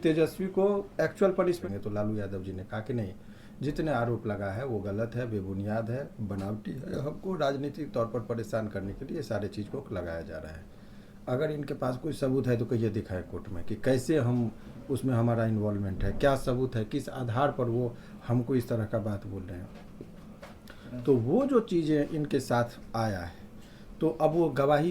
तेजस्वी को actual punishment तो लालू यादव जी ने कहा कि नहीं, जितने आरोप लगा है वो गलत है, बेबुनियाद है, बनावटी है, हमको राजनीतिक तौर पर परेशान करने के लिए ये सारे चीज़ को लगाया जा रहा है। अगर इनके पास कोई सबूत है तो कहिए दिखाए कोर्ट में कि कैसे हम उसमें हमारा इन्वॉल्वमेंट है, क्या सबूत है, किस आधार पर वो हमको इस तरह का बात बोल रहे हैं। तो वो जो चीज़ें इनके साथ आया है तो अब वो गवाही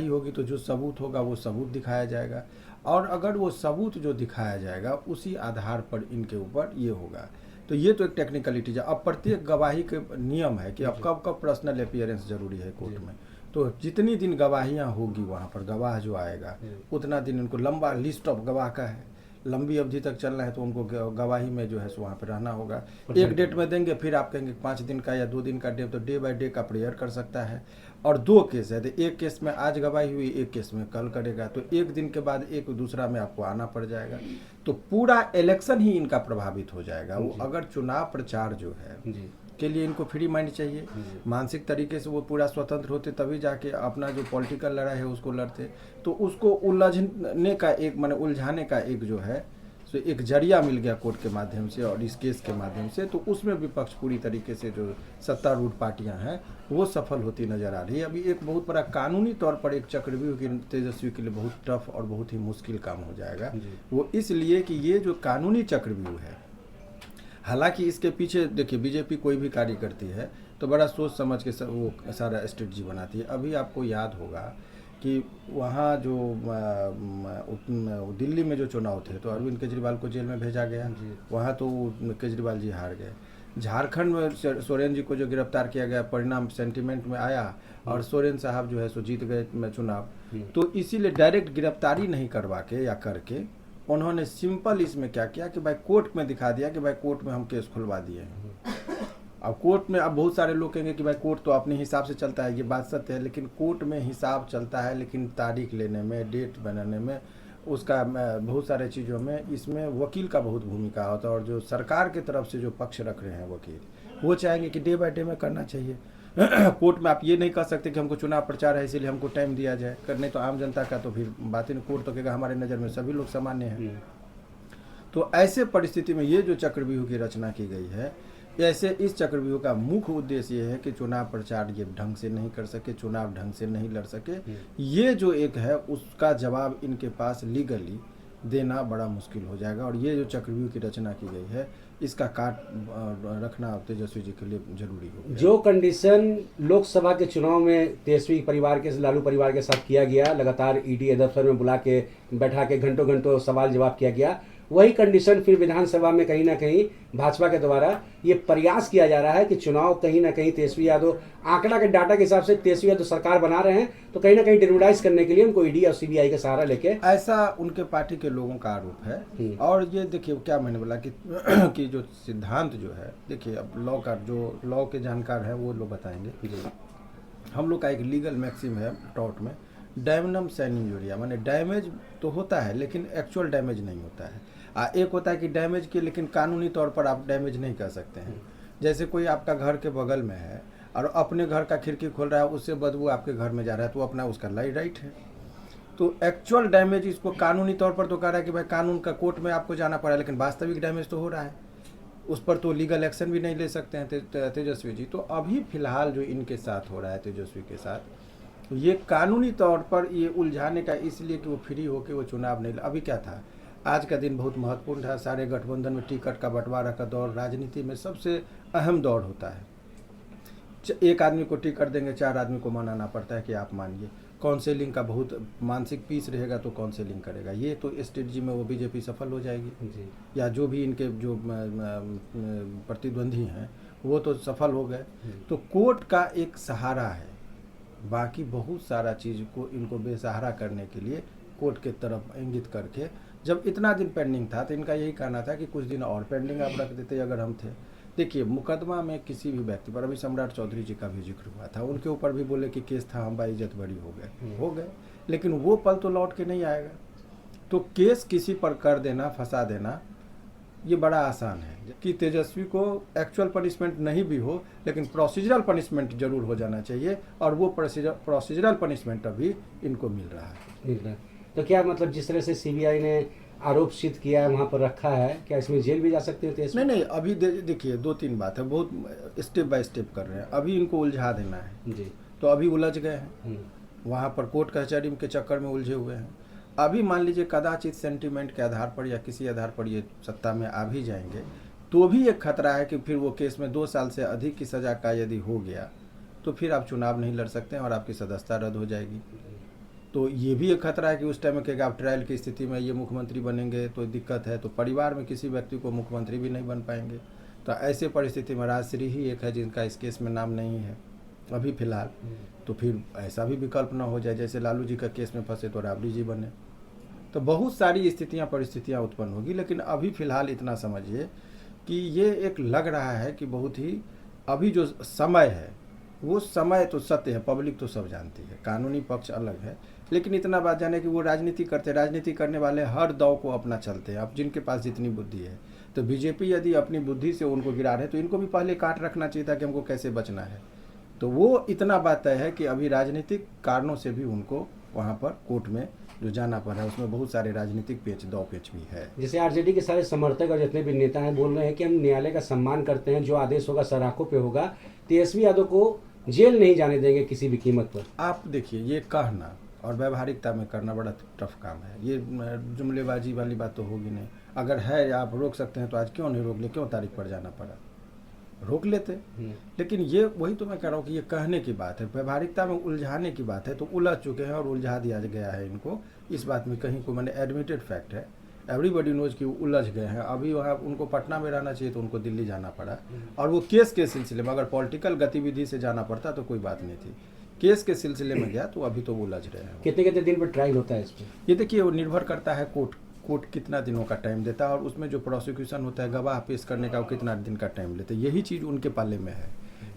होगी तो जो सबूत होगा वो सबूत दिखाया जाएगा, और अगर वो सबूत जो दिखाया जाएगा उसी आधार पर इनके ऊपर ये होगा। तो ये तो एक टेक्निकलिटी है। अब प्रत्येक गवाही के नियम है कि अब कब कब पर्सनल अपीयरेंस जरूरी है कोर्ट में। तो जितनी दिन गवाहियाँ होगी वहाँ पर गवाह जो आएगा उतना दिन इनको लंबा लिस्ट ऑफ गवाह का है, लंबी अवधि तक चलना है तो उनको गवाही में जो है सो वहाँ पर रहना होगा। एक डेट में देंगे, फिर आप कहेंगे 5 दिन का या 2 दिन का डेट, तो डे बाय डे का प्रेयर कर सकता है। और 2 केस है तो एक केस में आज गवाही हुई, एक केस में कल करेगा, तो एक दिन के बाद एक दूसरा में आपको आना पड़ जाएगा। तो पूरा इलेक्शन ही इनका प्रभावित हो जाएगा। वो अगर चुनाव प्रचार जो है के लिए इनको फ्री माइंड चाहिए, मानसिक तरीके से वो पूरा स्वतंत्र होते तभी जाके अपना जो पॉलिटिकल लड़ाई है उसको लड़ते। तो उसको उलझने का एक माने उलझाने का एक जो है सो एक जरिया मिल गया कोर्ट के माध्यम से और इस केस के माध्यम से। तो उसमें विपक्ष पूरी तरीके से जो सत्तारूढ़ पार्टियां हैं वो सफल होती नजर आ रही है। अभी एक बहुत बड़ा कानूनी तौर पर एक चक्रव्यूह की तेजस्वी के लिए बहुत टफ और बहुत ही मुश्किल काम हो जाएगा। वो इसलिए कि ये जो कानूनी चक्रव्यूह है, हालांकि इसके पीछे देखिए बीजेपी कोई भी कार्य करती है तो बड़ा सोच समझ के वो सारा स्ट्रेटजी बनाती है। अभी आपको याद होगा कि वहाँ जो दिल्ली में जो चुनाव थे तो अरविंद केजरीवाल को जेल में भेजा गया, वहाँ तो केजरीवाल जी हार गए। झारखंड में सोरेन जी को जो गिरफ्तार किया गया, परिणाम सेंटिमेंट में आया और सोरेन साहब जो है सो जीत गए चुनाव। तो इसीलिए डायरेक्ट गिरफ्तारी नहीं करवा के या करके उन्होंने सिंपल इसमें क्या किया कि भाई कोर्ट में दिखा दिया कि भाई कोर्ट में हम केस खुलवा दिए हैं। अब कोर्ट में अब बहुत सारे लोग कहेंगे कि भाई कोर्ट तो अपने हिसाब से चलता है, ये बात सत्य है, लेकिन कोर्ट में हिसाब चलता है, लेकिन तारीख लेने में, डेट बनाने में, उसका बहुत सारे चीज़ों में इसमें वकील का बहुत भूमिका होता है। और जो सरकार की तरफ से जो पक्ष रख रहे हैं वकील, वो चाहेंगे कि डे बाय डे में करना चाहिए। कोर्ट में आप ये नहीं कर सकते कि हमको चुनाव प्रचार है इसीलिए हमको टाइम दिया जाए, करने तो आम जनता का तो फिर बात ही नहीं। कोर्ट तो कहेगा हमारे नज़र में सभी लोग सामान्य हैं। तो ऐसे परिस्थिति में ये जो चक्रव्यूह की रचना की गई है, ऐसे इस चक्रव्यूह का मुख्य उद्देश्य ये है कि चुनाव प्रचार ये ढंग से नहीं कर सके, चुनाव ढंग से नहीं लड़ सके। ये जो एक है उसका जवाब इनके पास लीगली देना बड़ा मुश्किल हो जाएगा। और ये जो चक्रव्यूह की रचना की गई है इसका काट रखना तेजस्वी जी के लिए जरूरी हो। जो कंडीशन लोकसभा के चुनाव में तेजस्वी परिवार के लालू परिवार के साथ किया गया, लगातार ईडी दफ्तर में बुला के बैठा के घंटों घंटों सवाल जवाब किया गया, वही कंडीशन फिर विधानसभा में कहीं ना कहीं भाजपा के द्वारा ये प्रयास किया जा रहा है कि चुनाव कहीं ना कहीं तेजस्वी यादव आंकड़ा के डाटा के हिसाब से तेजस्वी यादव सरकार बना रहे हैं, तो कहीं ना कहीं डिमोडाइज करने के लिए उनको ईडी और सीबीआई का सहारा लेके, ऐसा उनके पार्टी के लोगों का आरोप है। और ये देखिए क्या मैंने बोला कि जो सिद्धांत जो है, देखिए अब लॉ का जो लॉ के जानकार है वो लोग बताएंगे। हम लोग का एक लीगल मैक्सिम है टॉर्ट में, डैमनम सैन इंजूरिया, माने डैमेज तो होता है लेकिन एक्चुअल डैमेज नहीं होता है। एक होता है कि डैमेज के लेकिन कानूनी तौर पर आप डैमेज नहीं कर सकते हैं। जैसे कोई आपका घर के बगल में है और अपने घर का खिड़की खोल रहा है, उससे बदबू आपके घर में जा रहा है, तो अपना उसका राइट है। तो एक्चुअल डैमेज इसको कानूनी तौर पर तो कह रहा है कि भाई कानून का कोर्ट में आपको जाना पड़ा, लेकिन वास्तविक डैमेज तो हो रहा है, उस पर तो लीगल एक्शन भी नहीं ले सकते हैं तेजस्वी जी। तो अभी फिलहाल जो इनके साथ हो रहा है तेजस्वी के साथ, ये कानूनी तौर पर ये उलझाने का इसलिए कि वो फ्री होकर वो चुनाव नहीं। अभी क्या था, आज का दिन बहुत महत्वपूर्ण था, सारे गठबंधन में टिकट का बंटवारा का दौर राजनीति में सबसे अहम दौर होता है। एक आदमी को टिकट देंगे, 4 आदमी को मनाना पड़ता है कि आप मानिए। काउंसिलिंग का बहुत मानसिक पीस रहेगा तो काउंसिलिंग करेगा। ये तो स्ट्रेटजी में वो बीजेपी सफल हो जाएगी या जो भी इनके जो प्रतिद्वंदी हैं वो तो सफल हो गए। तो कोर्ट का एक सहारा है, बाकी बहुत सारा चीज़ को इनको बेसहारा करने के लिए कोर्ट के तरफ इंगित करके, जब इतना दिन पेंडिंग था तो इनका यही कहना था कि कुछ दिन और पेंडिंग आप रख देते अगर हम थे। देखिए मुकदमा में किसी भी व्यक्ति पर, अभी सम्राट चौधरी जी का भी जिक्र हुआ था, उनके ऊपर भी बोले कि केस था, हम बाइज्जत बरी हो गए, लेकिन वो पल तो लौट के नहीं आएगा। तो केस किसी पर कर देना, फंसा देना, ये बड़ा आसान है कि तेजस्वी को एक्चुअल पनिशमेंट नहीं भी हो लेकिन प्रोसीजरल पनिशमेंट जरूर हो जाना चाहिए, और वो प्रोसीजरल पनिशमेंट अभी इनको मिल रहा है। तो क्या मतलब जिस तरह से सीबीआई ने आरोप सिद्ध किया है, वहाँ पर रखा है, क्या इसमें जेल भी जा सकते हैं तेजस्वी? नहीं नहीं, अभी देखिए दो तीन बात है, बहुत स्टेप बाय स्टेप कर रहे हैं। अभी इनको उलझा देना है, जी। तो अभी उलझ गए हैं, हम्म। वहाँ पर कोर्ट कचहरी के चक्कर में उलझे हुए हैं। अभी मान लीजिए कदाचित सेंटिमेंट के आधार पर या किसी आधार पर ये सत्ता में आ भी जाएंगे, तो भी एक खतरा है कि फिर वो केस में 2 साल से अधिक की सज़ा का यदि हो गया तो फिर आप चुनाव नहीं लड़ सकते हैं और आपकी सदस्यता रद्द हो जाएगी। तो ये भी एक खतरा है कि उस टाइम में कहेगा आप ट्रायल की स्थिति में ये मुख्यमंत्री बनेंगे तो दिक्कत है, तो परिवार में किसी व्यक्ति को मुख्यमंत्री भी नहीं बन पाएंगे। तो ऐसे परिस्थिति में राजश्री ही एक है जिनका इस केस में नाम नहीं है अभी फिलहाल। तो फिर ऐसा भी विकल्प ना हो जाए जैसे लालू जी का केस में फंसे तो राबड़ी जी बने। तो बहुत सारी स्थितियाँ परिस्थितियाँ उत्पन्न होगी, लेकिन अभी फिलहाल इतना समझिए कि ये एक लग रहा है कि बहुत ही अभी जो समय है वो समय तो सत्य है, पब्लिक तो सब जानती है, कानूनी पक्ष अलग है, लेकिन इतना बात जाने कि वो राजनीति करते, राजनीति करने वाले हर दौर को अपना चलते हैं। अब जिनके पास जितनी बुद्धि है, तो बीजेपी यदि अपनी बुद्धि से उनको गिरा रहे तो इनको भी पहले काट रखना चाहिए था कि हमको कैसे बचना है। तो वो इतना बात तय है कि अभी राजनीतिक कारणों से भी उनको वहाँ पर कोर्ट में जो जाना पड़ा है, उसमें बहुत सारे राजनीतिक पेच दौ पेच भी है। जैसे आरजेडी के सारे समर्थक और जितने भी नेता हैं बोल रहे हैं कि हम न्यायालय का सम्मान करते हैं, जो आदेश होगा सराखों पे होगा, तेजस्वी यादव को जेल नहीं जाने देंगे किसी भी कीमत पर। आप देखिए, ये कहना और व्यवहारिकता में करना बड़ा टफ काम है। ये जुमलेबाजी वाली बात तो होगी नहीं। अगर है आप रोक सकते हैं तो आज क्यों नहीं रोक ले, क्यों तारीख पर जाना पड़ा, रोक लेते। लेकिन ये वही तो मैं कह रहा हूँ कि ये कहने की बात है, व्यवहारिकता में उलझाने की बात है। तो उलझ चुके हैं और उलझा दिया गया है इनको, इस बात में कहीं को मैंने एडमिटेड फैक्ट है, एवरीबॉडी नोज कि उलझ गए हैं। अभी वहाँ उनको पटना में रहना चाहिए तो उनको दिल्ली जाना पड़ा, और वो केस के सिलसिले में, अगर पॉलिटिकल गतिविधि से जाना पड़ता तो कोई बात नहीं थी, केस के सिलसिले में गया तो अभी तो वो उलझ रहे हैं। कितने कितने दिन पर ट्रायल होता है इस पर? ये देखिए, वो निर्भर करता है कोर्ट कितना दिनों का टाइम देता है, और उसमें जो प्रोसिक्यूशन होता है गवाह पेश करने का वो कितना दिन का टाइम लेते हैं, यही चीज़ उनके पाले में है।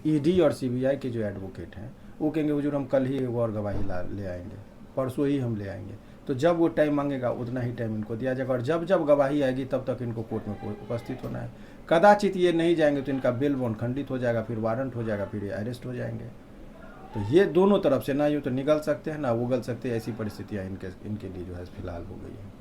ईडी और सीबीआई के जो एडवोकेट हैं वो कहेंगे हुजूर हम कल ही एक और गवाही ले आएंगे, परसों ही हम ले आएंगे। तो जब वो टाइम मांगेगा उतना ही टाइम इनको दिया जाएगा, और जब जब गवाही आएगी तब तक इनको कोर्ट में उपस्थित होना है। कदाचित ये नहीं जाएंगे तो इनका बेल बॉन्ड खंडित हो जाएगा, फिर वारंट हो जाएगा, फिर ये अरेस्ट हो जाएंगे। तो ये दोनों तरफ से ना यूँ तो निकल सकते हैं ना उगल सकते हैं, ऐसी परिस्थितियाँ इनके लिए जो है फिलहाल हो गई है।